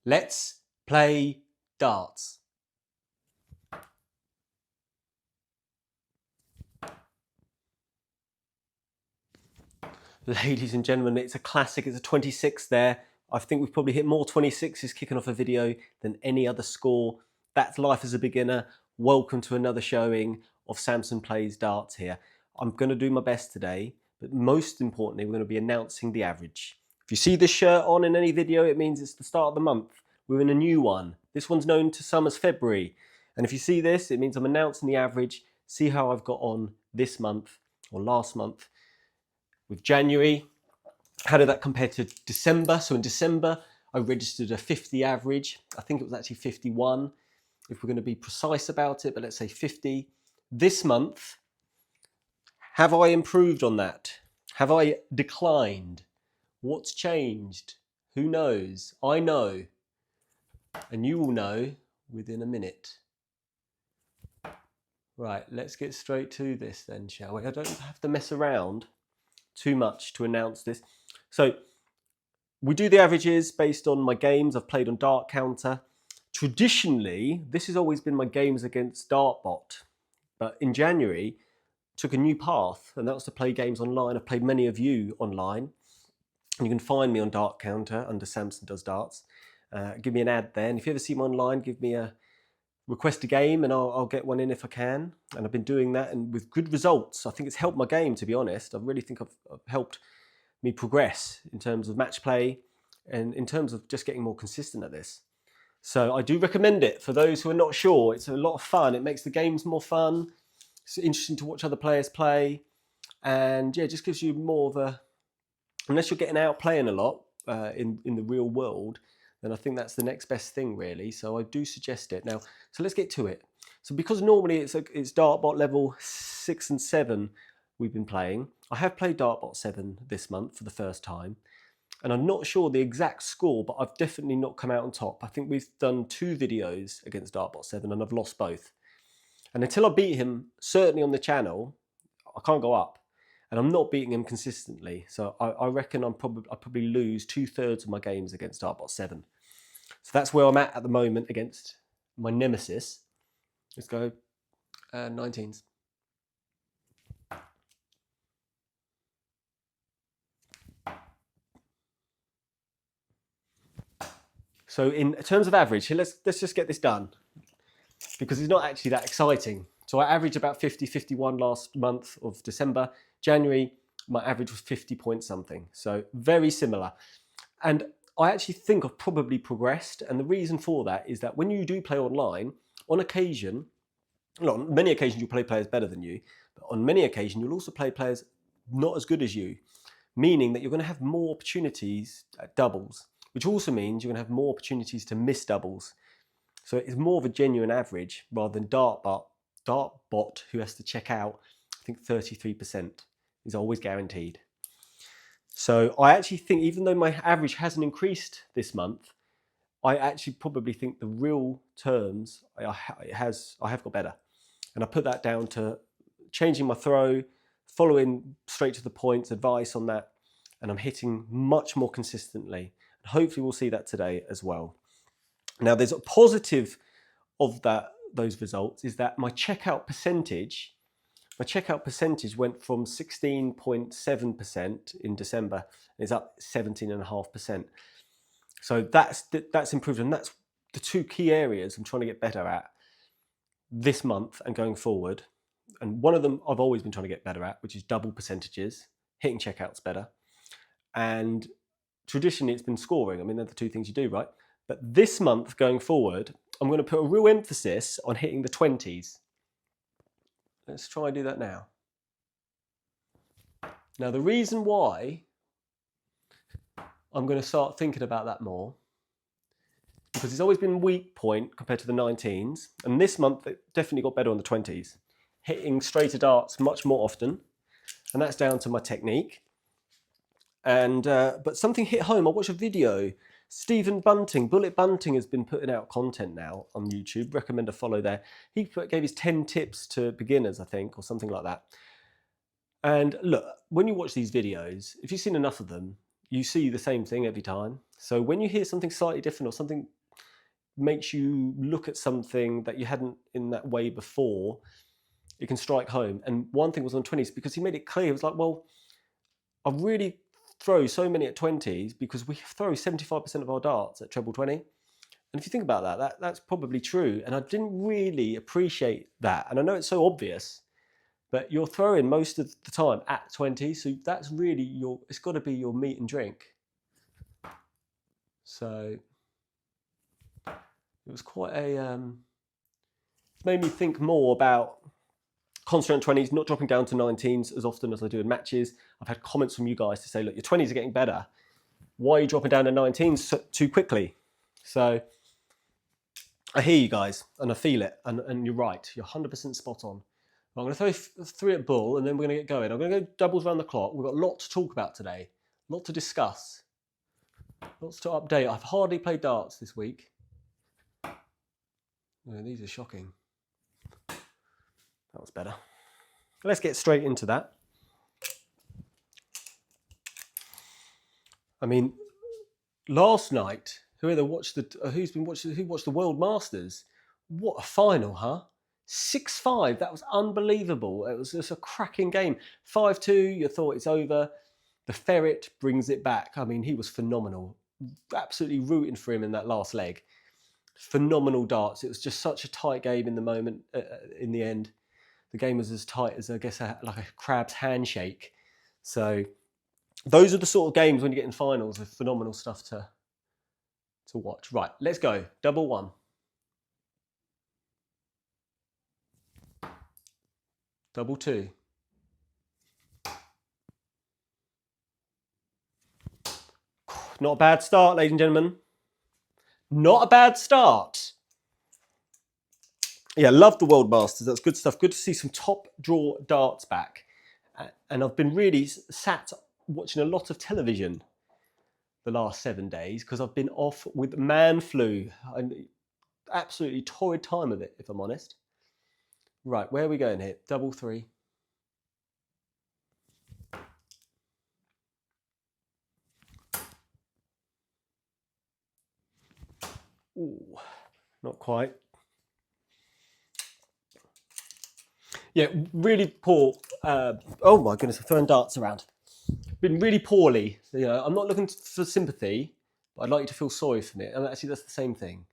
Let's play darts. Ladies and gentlemen, it's a classic. It's a 26 there. I think we've probably hit more 26s kicking off a video than any other score. That's life as a beginner. Welcome to another showing of Samson Plays Darts here. I'm going to do my best today, but most importantly, we're going to be announcing the average. If you see this shirt on in any video, it means it's the start of the month. We're in a new one. This one's known to some as February. And if you see this, it means I'm announcing the average. See how I've got on this month or last month. With January, how did that compare to December? So in December, I registered a 50 average. I think it was actually 51, if we're going to be precise about it, but let's say 50. This month, have I improved on that? Have I declined? What's changed? Who knows? I know. And you will know within a minute. Right, let's get straight to this then, shall we? I don't have to mess around too much to announce this. So we do the averages based on my games I've played on Dart Counter. Traditionally, this has always been my games against Dartbot. But in January, took a new path, and that was to play games online. I've played many of you online. And you can find me on Dart Counter under SamsonDoesDarts. Give me an ad there. And if you ever see me online, give me a request a game and I'll get one in if I can. And I've been doing that and with good results. I think it's helped my game, to be honest. I really think I've helped me progress in terms of match play and in terms of just getting more consistent at this. So I do recommend it for those who are not sure. It's a lot of fun. It makes the games more fun. It's interesting to watch other players play. And yeah, it just gives you more of a, unless you're getting out playing a lot in the real world, then I think that's the next best thing, really. So I do suggest it. Now, so let's get to it. So because normally it's Dartbot level 6 and 7 we've been playing. I have played Dartbot 7 this month for the first time. And I'm not sure the exact score, but I've definitely not come out on top. I think we've done 2 videos against Dartbot 7 and I've lost both. And until I beat him, certainly on the channel, I can't go up. And I'm not beating him consistently. So I reckon I probably lose 2/3 of my games against Dartbot 7. So that's where I'm at the moment against my nemesis. Let's go 19s. So in terms of average, let's just get this done because it's not actually that exciting. So I averaged about 50, 51 last month of December. January, my average was 50 point something. So very similar. And I actually think I've probably progressed. And the reason for that is that when you do play online, on occasion, well, on many occasions you'll play players better than you, but on many occasions you'll also play players not as good as you, meaning that you're going to have more opportunities at doubles, which also means you're going to have more opportunities to miss doubles. So it's more of a genuine average rather than Dartbot, who has to check out, I think 33% is always guaranteed. So I actually think, even though my average hasn't increased this month, I actually probably think the real terms, I have got better. And I put that down to changing my throw, following straight to the points, advice on that, and I'm hitting much more consistently. And hopefully we'll see that today as well. Now there's a positive of those results is that my checkout percentage went from 16.7% in December, and it's up 17.5%. So that's improved, and that's the 2 key areas I'm trying to get better at this month and going forward. And one of them I've always been trying to get better at, which is double percentages, hitting checkouts better. And traditionally it's been scoring. I mean, they're the 2 things you do, right? But this month going forward, I'm going to put a real emphasis on hitting the 20s. Let's try and do that now. Now, the reason why I'm going to start thinking about that more, because it's always been weak point compared to the 19s, and this month it definitely got better on the 20s. Hitting straighter darts much more often, and that's down to my technique. And but something hit home. I watched a video. Stephen Bunting, Bullet Bunting, has been putting out content now on YouTube. Recommend a follow there. He gave his 10 tips to beginners, I think, or something like that. And look, when you watch these videos, if you've seen enough of them, you see the same thing every time. So when you hear something slightly different or something makes you look at something that you hadn't in that way before, it can strike home. And one thing was on 20s, because he made it clear, it was like, well, I really throw so many at 20s because we throw 75% of our darts at treble 20. And if you think about that, that's probably true. And I didn't really appreciate that. And I know it's so obvious, but you're throwing most of the time at 20. So that's really it's got to be your meat and drink. So it was quite made me think more about concentrate on 20s, not dropping down to 19s as often as I do in matches. I've had comments from you guys to say, look, your 20s are getting better. Why are you dropping down to 19s too quickly? So I hear you guys and I feel it. And you're right. You're 100% spot on. I'm going to throw 3 at bull and then we're going to get going. I'm going to go doubles around the clock. We've got a lot to talk about today, a lot to discuss, lots to update. I've hardly played darts this week. Oh, these are shocking. That was better. Let's get straight into that. I mean, last night, who watched the World Masters? What a final, huh? 6-5, that was unbelievable. It was just a cracking game. 5-2, you thought it's over. The Ferret brings it back. I mean, he was phenomenal. Absolutely rooting for him in that last leg. Phenomenal darts. It was just such a tight game in the moment, in the end. The game was as tight as, I guess, like a crab's handshake. So those are the sort of games when you get in finals with phenomenal stuff to watch. Right, let's go. Double 1. Double 2. Not a bad start, ladies and gentlemen. Not a bad start. Yeah, love the World Masters. That's good stuff. Good to see some top draw darts back. And I've been really sat watching a lot of television the last 7 days because I've been off with man flu. Absolutely torrid time of it, if I'm honest. Right, where are we going here? Double 3. Ooh, not quite. Yeah, really poor. Oh my goodness, I'm throwing darts around. Been really poorly. You know, I'm not looking for sympathy, but I'd like you to feel sorry for me. And actually, that's the same thing.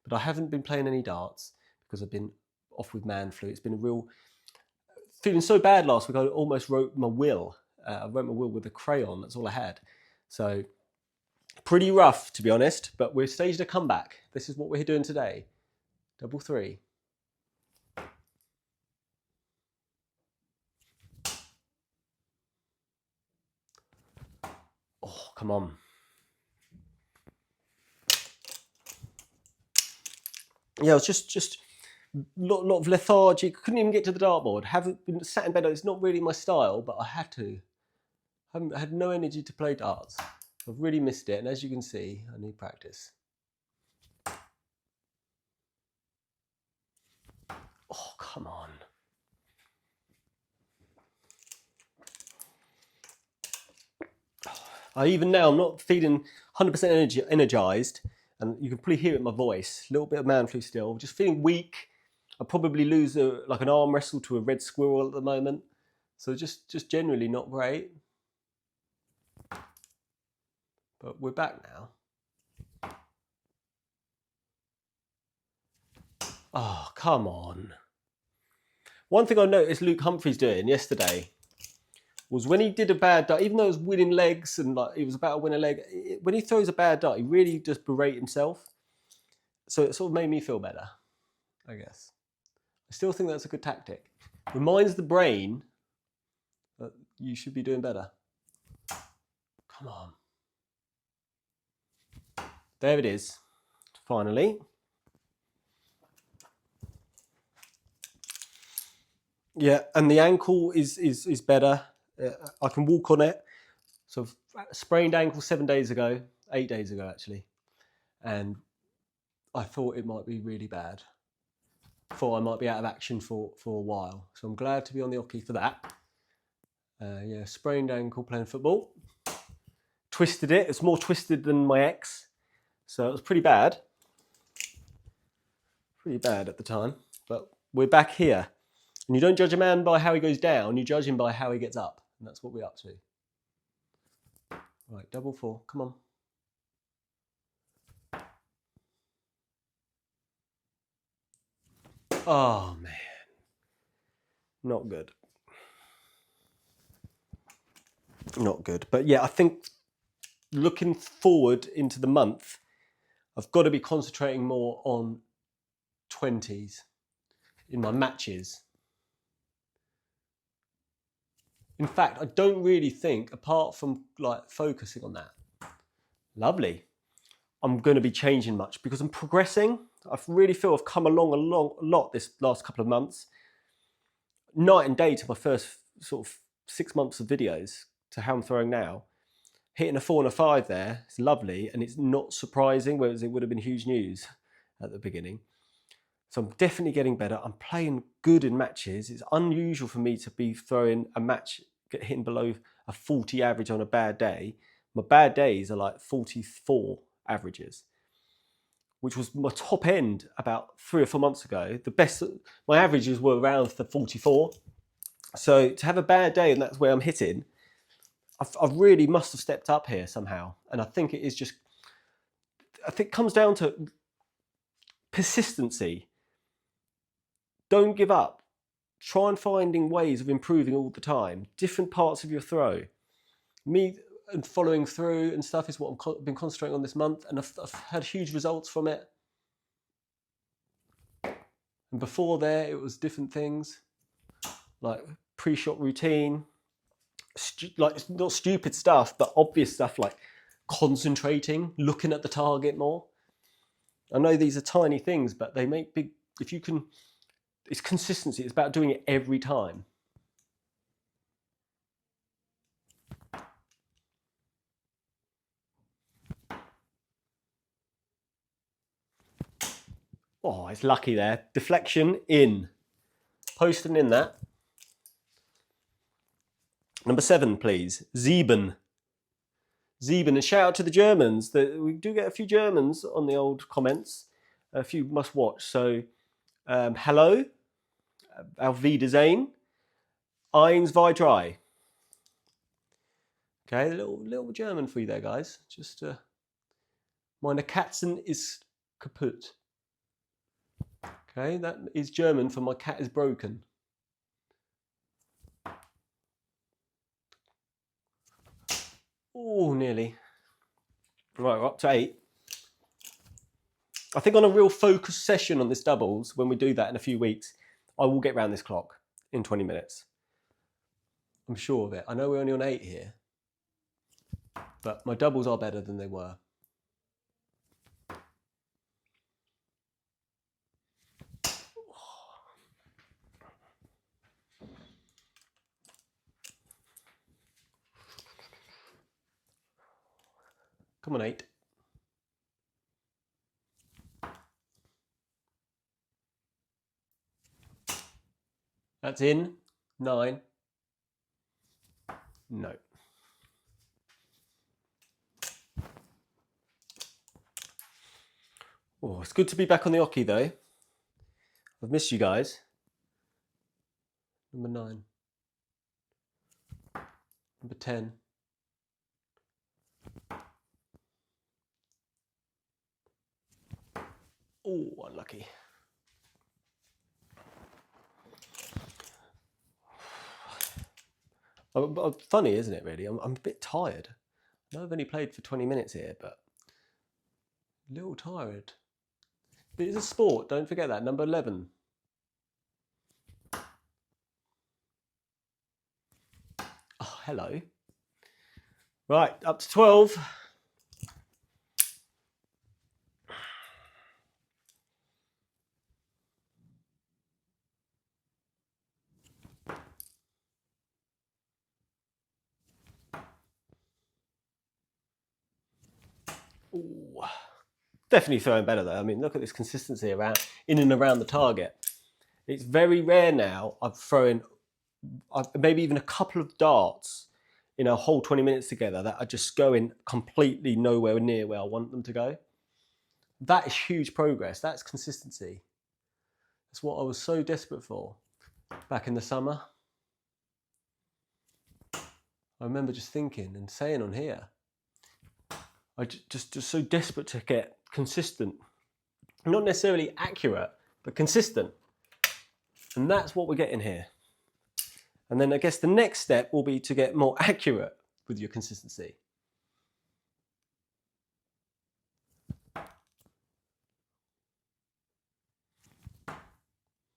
But I haven't been playing any darts because I've been off with man flu. It's been a real feeling so bad last week. I almost wrote my will. I wrote my will with a crayon. That's all I had. So pretty rough, to be honest. But we're staged a comeback. This is what we're doing today. Double 3. Oh, come on. Yeah, it was just a lot of lethargy. Couldn't even get to the dartboard. Haven't been sat in bed. It's not really my style, but I had to. I had no energy to play darts. I've really missed it, and as you can see, I need practice. Oh, come on. Even now, I'm not feeling 100% energized, and you can probably hear it in my voice. A little bit of man flu still. Just feeling weak. I'll probably lose like an arm wrestle to a red squirrel at the moment. So just generally not great. But we're back now. Oh, come on. One thing I noticed Luke Humphries doing yesterday was when he did a bad dart, even though it was winning legs and like it was about to win a leg, when he throws a bad dart, he really just berate himself. So it sort of made me feel better, I guess. I still think that's a good tactic. Reminds the brain that you should be doing better. Come on. There it is, finally. Yeah, and the ankle is better. I can walk on it. So sprained ankle 7 days ago, 8 days ago actually. And I thought it might be really bad. Thought I might be out of action for a while. So I'm glad to be on the hockey for that. Yeah, sprained ankle playing football. twisted it. It's more twisted than my ex. So it was pretty bad. Pretty bad at the time. But we're back here. And you don't judge a man by how he goes down, you judge him by how he gets up. And that's what we're up to. Right, double four, come on. Oh, man. Not good. Not good. But yeah, I think looking forward into the month, I've got to be concentrating more on 20s in my matches. In fact, I don't really think, apart from like focusing on that, lovely, I'm going to be changing much because I'm progressing. I really feel I've come along a lot this last couple of months. Night and day to my first sort of 6 months of videos to how I'm throwing now. Hitting a 4 and a 5 there, it's lovely, and it's not surprising, whereas it would have been huge news at the beginning. So I'm definitely getting better. I'm playing good in matches. It's unusual for me to be throwing a match, hitting below a 40 average on a bad day. My bad days are like 44 averages, which was my top end about 3 or 4 months ago. The best, my averages were around the 44. So to have a bad day and that's where I'm hitting, I really must have stepped up here somehow. And I think it is just, I think it comes down to persistency. Don't give up. Try and finding ways of improving all the time. Different parts of your throw. Me and following through and stuff is what I've been concentrating on this month, and I've had huge results from it. And before there, it was different things like pre-shot routine, like not stupid stuff, but obvious stuff like concentrating, looking at the target more. I know these are tiny things, but they make big. If you can, it's consistency. It's about doing it every time. Oh, it's lucky there. Deflection in. Posting in that. Number 7, please. Sieben. Sieben. And shout out to the Germans. We do get a few Germans on the old comments. A few must watch. So, hello. Auf Wiedersehen. Eins, zwei, drei. Okay, a little German for you there, guys. Just, meine Katzen ist kaputt. Okay, that is German for my cat is broken. Oh, nearly. Right, we're up to 8. I think on a real focused session on this doubles, when we do that in a few weeks, I will get round this clock in 20 minutes. I'm sure of it. I know we're only on 8 here, but my doubles are better than they were. Come on, 8. That's in. 9. No. Oh, it's good to be back on the oche though. I've missed you guys. Number 9. Number 10. Oh, unlucky. Funny, isn't it, really? I'm a bit tired. I know I've only played for 20 minutes here, but a little tired. But it's a sport, don't forget that. Number 11. Oh, hello. Right, up to 12. Ooh. Definitely throwing better though. I mean, look at this consistency around in and around the target. It's very rare now. I'm throwing maybe even a couple of darts in a whole 20 minutes together that are just going completely nowhere near where I want them to go. That is huge progress. That's consistency. That's what I was so desperate for back in the summer. I remember just thinking and saying on here, I just so desperate to get consistent. Not necessarily accurate, but consistent. And that's what we're getting here. And then I guess the next step will be to get more accurate with your consistency.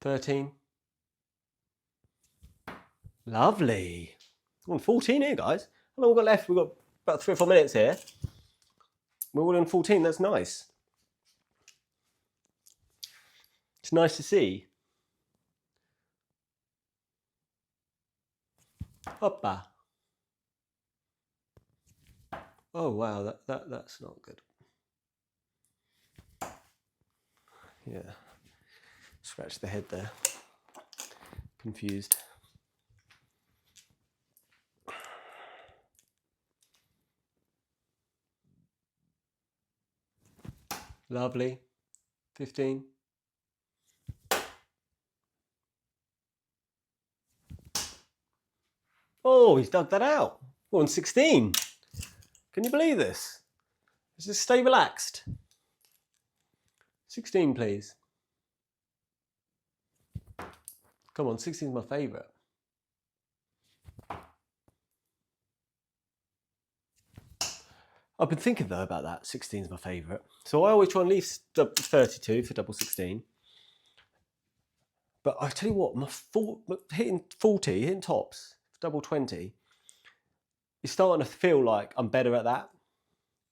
$13. Lovely. We're on 14 here, guys. How long have we got left? We've got about 3 or 4 minutes here. We're all on 14. That's nice. It's nice to see. Hoppa. Oh wow, that's not good. Yeah. Scratch the head there. Confused. Lovely. 15. Oh, he's dug that out. We're on 16. Can you believe this? Just stay relaxed. 16, please. Come on, 16 is my favourite. I've been thinking though about that. 16 is my favourite. So I always try and leave 32 for double 16. But I tell you what, hitting 40, hitting tops, double 20, is starting to feel like I'm better at that,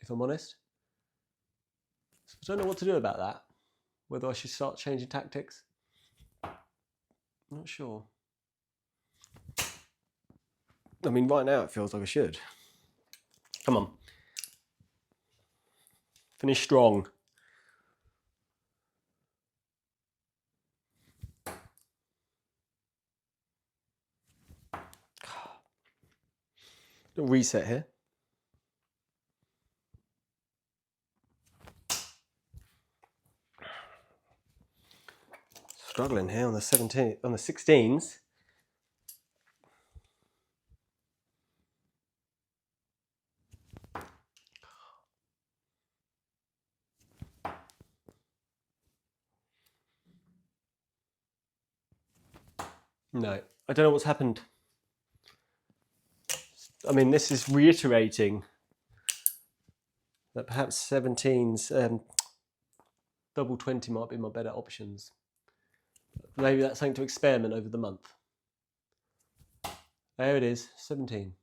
if I'm honest. So I don't know what to do about that. Whether I should start changing tactics. I'm not sure. I mean, right now it feels like I should. Come on. Finish strong. Little reset here. Struggling here on the 16s. No, I don't know what's happened. I mean, this is reiterating that perhaps 17s, double 20 might be my better options. Maybe that's something to experiment over the month. There it is, 17.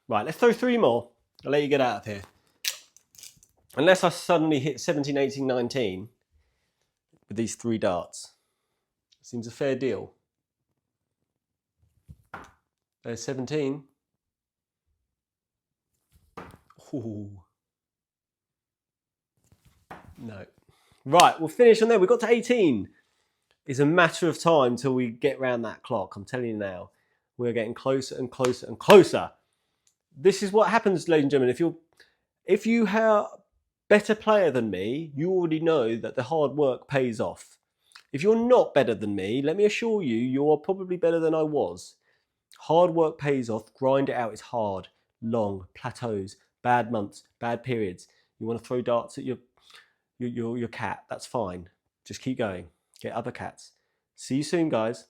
Right, let's throw 3 more. I'll let you get out of here. Unless I suddenly hit 17, 18, 19 with these 3 darts. Seems a fair deal. There's 17. Ooh. No. Right, we'll finish on there. We got to 18. It's a matter of time till we get round that clock. I'm telling you now. We're getting closer and closer and closer. This is what happens, ladies and gentlemen. If you are a better player than me, you already know that the hard work pays off. If you're not better than me, let me assure you, you are probably better than I was. Hard work pays off. Grind it out. It's hard, long, plateaus, bad months, bad periods. You want to throw darts at your cat, that's fine. Just keep going. Get other cats. See you soon, guys.